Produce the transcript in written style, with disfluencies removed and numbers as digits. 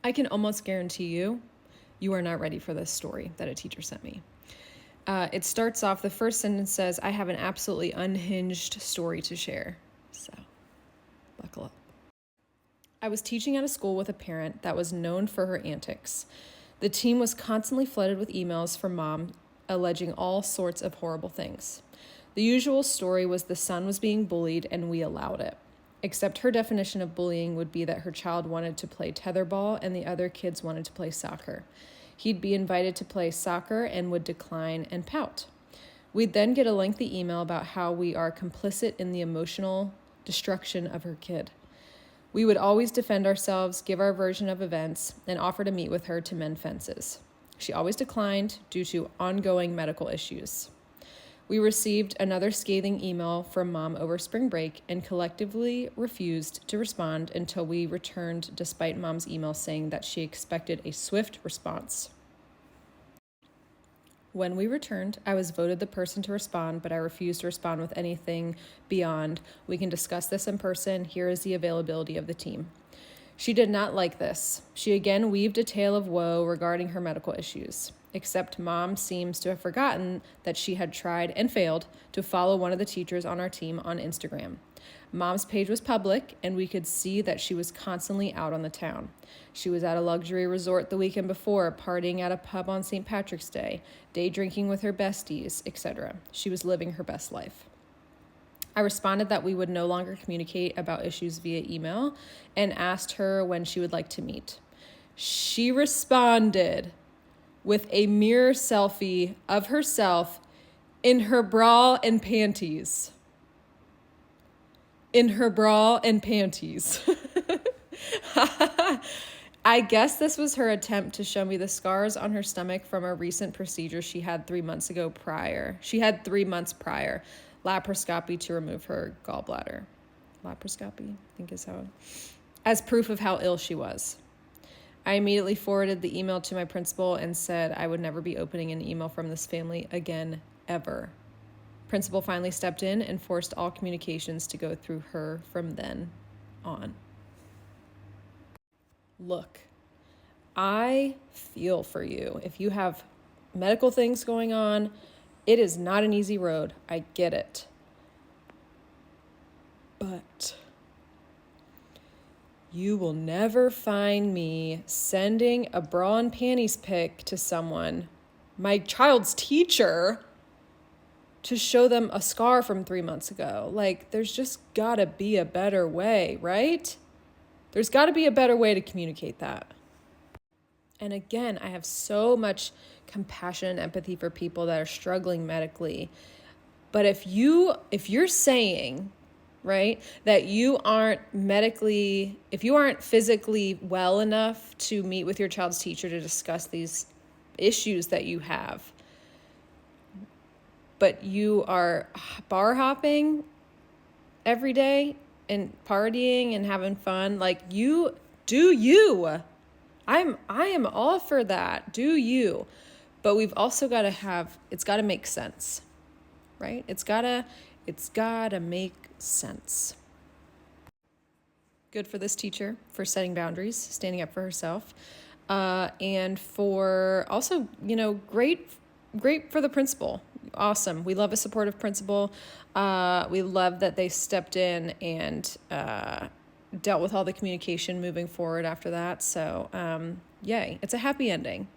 I can almost guarantee you are not ready for this story that a teacher sent me. It starts off, the first sentence says, I have an absolutely unhinged story to share. So, buckle up. I was teaching at a school with a parent that was known for her antics. The team was constantly flooded with emails from mom alleging all sorts of horrible things. The usual story was the son was being bullied and we allowed it. Except her definition of bullying would be that her child wanted to play tetherball and the other kids wanted to play soccer. He'd be invited to play soccer and would decline and pout. We'd then get a lengthy email about how we are complicit in the emotional destruction of her kid. We would always defend ourselves, give our version of events, and offer to meet with her to mend fences. She always declined due to ongoing medical issues. We received another scathing email from mom over spring break and collectively refused to respond until we returned, despite mom's email saying that she expected a swift response. When we returned, I was voted the person to respond, but I refused to respond with anything beyond, we can discuss this in person, here is the availability of the team. She did not like this. She again weaved a tale of woe regarding her medical issues, except mom seems to have forgotten that she had tried and failed to follow one of the teachers on our team on Instagram. Mom's page was public, and we could see that she was constantly out on the town. She was at a luxury resort the weekend before, partying at a pub on St. Patrick's Day, day drinking with her besties, etc. She was living her best life. I responded that we would no longer communicate about issues via email and asked her when she would like to meet. She responded with a mirror selfie of herself in her bra and panties. In her bra and panties. I guess this was her attempt to show me the scars on her stomach from a recent procedure she had 3 months prior. Laparoscopy to remove her gallbladder. Laparoscopy, I think is how. As proof of how ill she was. I immediately forwarded the email to my principal and said I would never be opening an email from this family again, ever. Principal finally stepped in and forced all communications to go through her from then on. Look, I feel for you. If you have medical things going on, it is not an easy road. I get it. But you will never find me sending a bra and panties pic to someone, my child's teacher, to show them a scar from 3 months ago. Like, there's just gotta be a better way, right? There's gotta be a better way to communicate that. And again, I have so much compassion and empathy for people that are struggling medically. But if you're saying, right, that you aren't physically well enough to meet with your child's teacher to discuss these issues that you have, but you are bar hopping every day and partying and having fun, like, you do you. I am all for that. Do you. But we've also got to it's got to make sense, right? It's got to make sense. Good for this teacher for setting boundaries, standing up for herself, and for also, great for the principal. Awesome. We love a supportive principal. We love that they stepped in and dealt with all the communication moving forward after that. So, yay. It's a happy ending.